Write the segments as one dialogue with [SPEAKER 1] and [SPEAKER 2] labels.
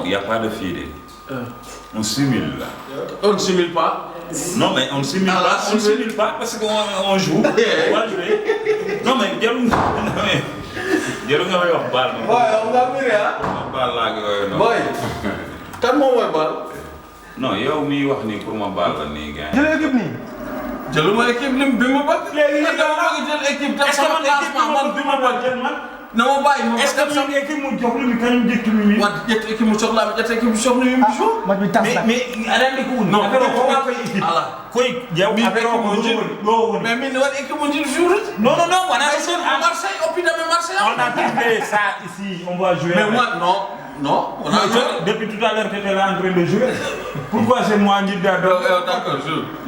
[SPEAKER 1] il n'y a pas de filet. On simule là.
[SPEAKER 2] On ne simule pas.
[SPEAKER 1] Non mais on ne simule pas, on ne simule pas parce qu'on joue. On va jouer. Non mais jarul nga may wax baal ma.
[SPEAKER 2] Boy, on va mirer ah.
[SPEAKER 1] Baal laa ngi koy noonu.
[SPEAKER 2] Boy, kan moom mooy baal.
[SPEAKER 1] Non yow miy wax nii pour ma baal la nii gars yi.
[SPEAKER 3] jëlee équipe nii.
[SPEAKER 2] jëluma équipe lim bi ma bëgg. léegi nag dama bëgg jël équipe tam sama classement man bi ma bëgg jël man. na ma bàyyi ma
[SPEAKER 1] est-ce que sama équipe mu jox lu mi kañ njëkk mi.
[SPEAKER 2] wa jëtt équipe mu soxla jëtt équipe mu soxla yu bisu.
[SPEAKER 3] match bi tas na
[SPEAKER 1] mais arende ko woni.
[SPEAKER 2] non
[SPEAKER 1] affaire ko wa koy équipe.
[SPEAKER 2] ala
[SPEAKER 1] koy jaw affaire ko
[SPEAKER 2] jël mais min wat équipe mu jël jour.
[SPEAKER 1] Non non non, on a
[SPEAKER 2] essayé à Marseille au Pida de Marseille.
[SPEAKER 1] On a préparé ça ici, on va jouer.
[SPEAKER 2] Mais moi non. Non, on a
[SPEAKER 1] depuis tout à l'heure tu étais là en train de jouer. Pourquoi c'est moi qui dois
[SPEAKER 2] d'accord,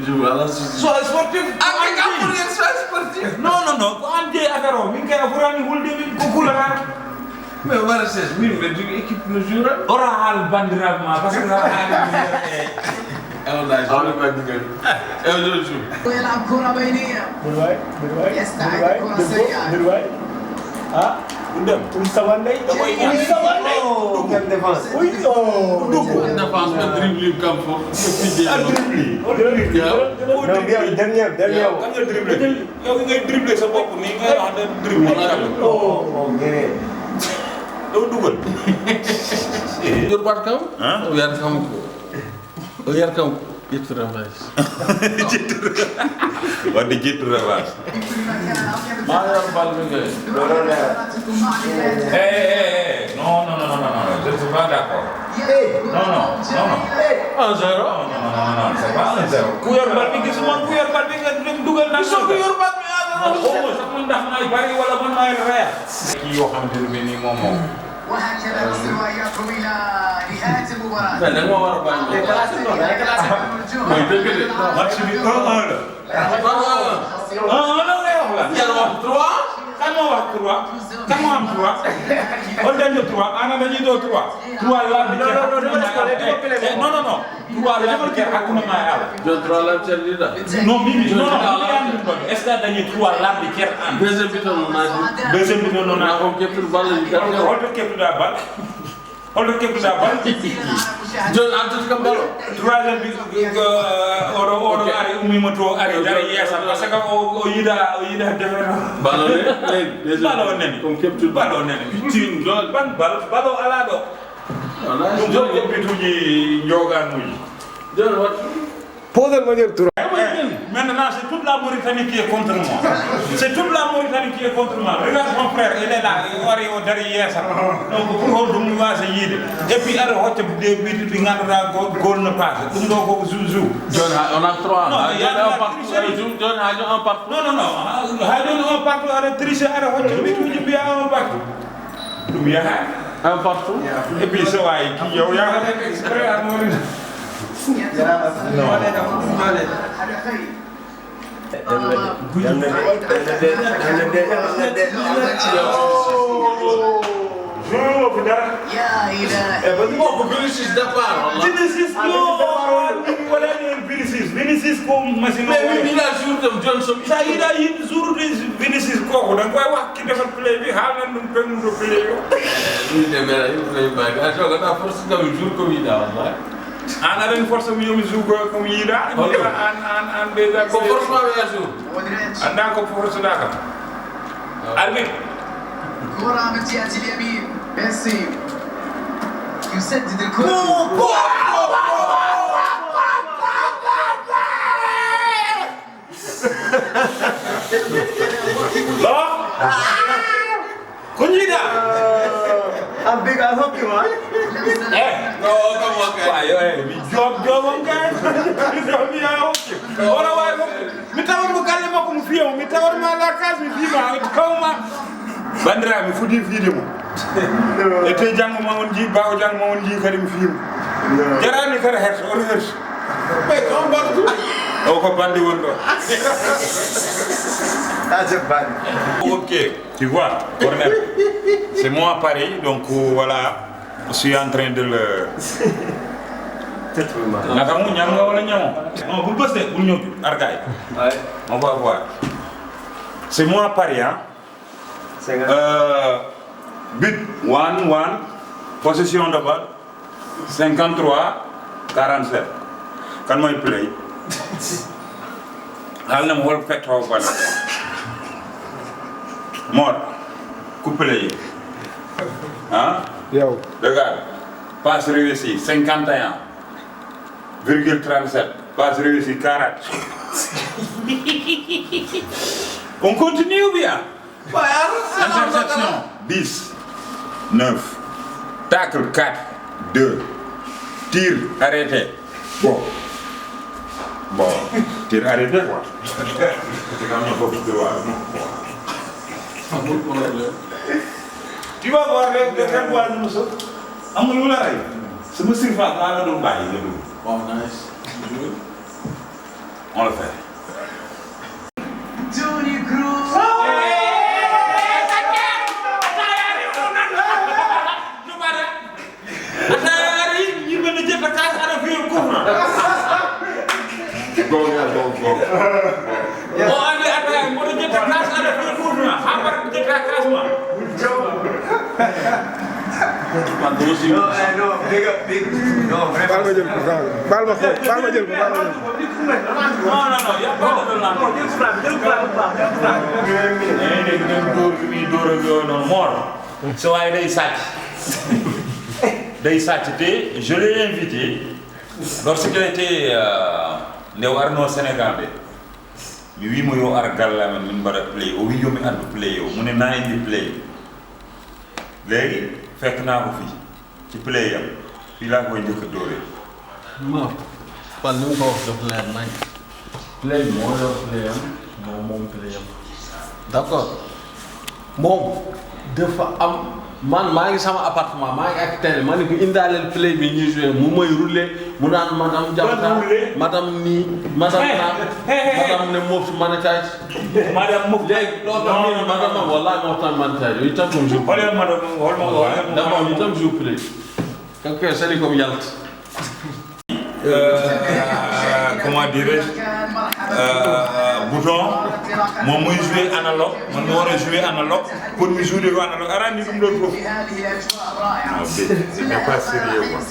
[SPEAKER 2] je voilà. Sois sportif. Ah, mais quand vous êtes sportif.
[SPEAKER 1] Non non non, on dit affaire mi ngi ko rani hulde min ko kula.
[SPEAKER 2] Mais voilà, c'est oui, mais du équipe ne joue pas.
[SPEAKER 1] Ora hal bandiram parce que on a
[SPEAKER 2] pas dit. Je joue.
[SPEAKER 4] ويلعب كرة بينية يستعد كرة سريعة
[SPEAKER 3] ah dem Ousmane Ndeye Ousmane Ndeye quelle défense oui
[SPEAKER 2] Défense pas dribbling comme faut
[SPEAKER 3] non bien dernier
[SPEAKER 1] kan nga dribbler yow ngay dribbler sa bopp ni ngay wax da dribbler
[SPEAKER 3] oh géré
[SPEAKER 1] do dugal
[SPEAKER 2] Dur bat kam
[SPEAKER 1] hein
[SPEAKER 2] yar kam itu revanche
[SPEAKER 1] wadde jettu revanche
[SPEAKER 2] ma yor bal mi ngay
[SPEAKER 1] non je ne suis pas d'accord non
[SPEAKER 2] 1-0
[SPEAKER 1] non c'est pas 1-0 ku yor bal bi gisuma ku yor bal bi nga dem dugal na
[SPEAKER 2] so ku yor bal mi
[SPEAKER 1] sax man ndax may bari wala man may reer ki yo xamanteni bi ni moom
[SPEAKER 4] وهكذا نصل وإياكم إلى نهاية المباراة.
[SPEAKER 2] لا ما ورا بال
[SPEAKER 1] match bi 1-1 la 1-1 la ngay wax la
[SPEAKER 2] yar wax 3
[SPEAKER 1] kan moo wax 3 kan moo am 3 on dañu 3 ana dañuy do 3 la bi non 3 la bi hakuna ma ala
[SPEAKER 2] je 3 la cellida
[SPEAKER 1] non est-ce que dañuy 3 la bi ker an
[SPEAKER 2] deuxième but on a
[SPEAKER 1] deuxième but on a
[SPEAKER 2] ko keptu bal yi
[SPEAKER 1] holto keptu da bal
[SPEAKER 2] John antu kam balo
[SPEAKER 1] troisième bi oro ari umi moto ari dara yesa parce que o yida defena balo nen
[SPEAKER 2] comme keptu
[SPEAKER 1] balo nen tin dol ban balo ala do dum do ko bituji njogan muji
[SPEAKER 2] John what
[SPEAKER 3] posez le manière tour
[SPEAKER 1] maintenant c'est toute la Mauritanie qui est contre moi c'est toute la Mauritanie qui est contre moi regarde mon frère il est là ori o dari yesa donc pour dum wasa yide et puis ara hotte de bi ngandra gol ne passe dum do ko zou
[SPEAKER 2] John on a 3
[SPEAKER 1] non il y a un
[SPEAKER 2] partout John a un partout
[SPEAKER 1] non un partout ara tricher ara hotte bituji bi un partout dum ya
[SPEAKER 2] un partout
[SPEAKER 1] et puis ça way ki yow ya ko nek exprès à Mauritanie
[SPEAKER 4] يا إلهي
[SPEAKER 2] Vinicius départ
[SPEAKER 1] Vinicius ko machine
[SPEAKER 2] mais il a jour de Johnson
[SPEAKER 1] ça il a eu jour de Vinicius ko dang koy wax ki defal play bi xalan dum pen do play yo
[SPEAKER 2] il démera il play back a joga na force de jour comme il a wallahi
[SPEAKER 1] ana ren force mi yomi jour ko mi yida an déjà
[SPEAKER 2] ko force ma ya jour
[SPEAKER 1] anda ko force da ka arbitre
[SPEAKER 4] كرة من جهة اليمين ميسي يسدد الكرة
[SPEAKER 1] Kunyida
[SPEAKER 3] I'm big I hope you man
[SPEAKER 2] no come on
[SPEAKER 1] ayo mi job on kan mi ya ora way mi tawar mo galle mako mu fiyo mi tawar ma la case mi fima mi tawma bandira mi fudi fiide mo e te jango ma won ji bawo jango ma won ji kadi mi fiima jarani kare herso on herso
[SPEAKER 2] mais on partout
[SPEAKER 1] o ko bandi won do
[SPEAKER 3] that's a bad
[SPEAKER 1] ok tu vois corner c'est moi Paris donc voilà je suis en train de le naka mu ñam nga wala ñamo non bu bëssé bu ñëw argay
[SPEAKER 3] ouais
[SPEAKER 1] on va voir c'est moi Paris hein but 1-1 possession de balle 53 47 kan mooy play xaal na ma xool fekk xaw ba la Mor ku play ah
[SPEAKER 3] yow
[SPEAKER 1] regarde passe réussie 51,37 passe réussie 40 on continue ou bien interception 10 9 tacle 4 2 tir arrêté bon tir arrêté quoi tu vas voir les bois de Moussa amul lu la rey sama surface laa la doon bàyyi nga dugg.
[SPEAKER 2] Wow, nice.
[SPEAKER 1] On le fait.
[SPEAKER 4] Tony Cruz.
[SPEAKER 1] So waaye day sàcc day sàcc te je l'ai invité lorsqu'il était ndew arno Sénégal de mi wimo yo ar galla men min mbaɗa play o wi yomi ardu play o mu ne naa indi play léegi fekk naa ko fii ci play am fii laa koy njëkk a dóoree.
[SPEAKER 2] non Fall ni mu ko wax dafa leer nañ play moo yor play am moom play am d'accord moom dafa am man maa ngi sama appartement maa ngi ak télé ma ne ko indaaleel play bi ñuy joué mu may roulé mu naan madame Diamata madame nii madame naa madame ne Mof Manétage
[SPEAKER 1] madame Mof
[SPEAKER 2] léegi loolu tamit madame wallahi Mof Manétage yooyu tam comme jour
[SPEAKER 1] xoolal madame
[SPEAKER 2] d'abord ñu tam jour play quelque chose c'est comme yalt
[SPEAKER 1] comment dirais-je bouton moom muy jouer analogue man ma war a jouer analogue pour mu jouer ko analogue ara ni dum doon foofu c'est pas sérieux quoi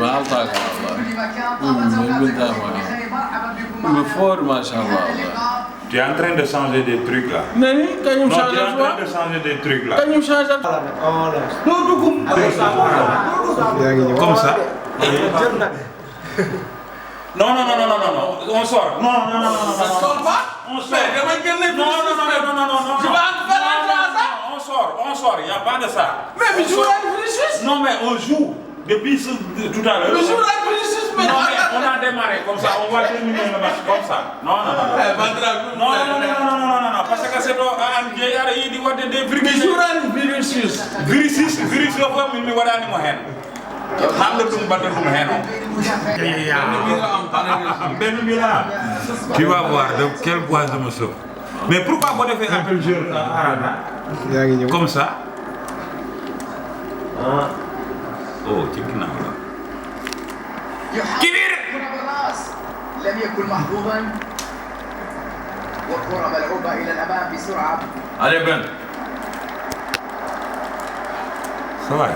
[SPEAKER 2] ما أعطاك والله فور ما شاء الله
[SPEAKER 1] tu es en train de changer des trucs là
[SPEAKER 2] نني كان يوم
[SPEAKER 1] non tu es
[SPEAKER 2] شاهد
[SPEAKER 1] en train de changer des trucs là
[SPEAKER 2] كان يوم شاهد
[SPEAKER 1] comme ça non non non non non non on sort non non non non non
[SPEAKER 2] Ça sort pas
[SPEAKER 1] on sort
[SPEAKER 2] non
[SPEAKER 1] non non non non
[SPEAKER 2] Tu vas faire un ça
[SPEAKER 1] on sort il y a pas de ça
[SPEAKER 2] mais mais joue à Vinicius
[SPEAKER 1] non mais on joue depuis tout à l'heure
[SPEAKER 2] mais joue à Vinicius mais
[SPEAKER 1] non mais on a démarré comme ça on va terminer le match comme ça non non non non non parce que c'est un vieillard il dit what des
[SPEAKER 2] mais joue à Vinicius
[SPEAKER 1] virus yo ko mi wadani mo hen hamdo dum badda dum hen ben bi là tu vas voir de quel bois je me sauve mais pourquoi vous devez appeler joueur arana comme ça oh تكنا
[SPEAKER 4] كبير لم يكن محظوظا والكرة ملعوبة إلى الأمام بسرعة.
[SPEAKER 1] allez Ben ça va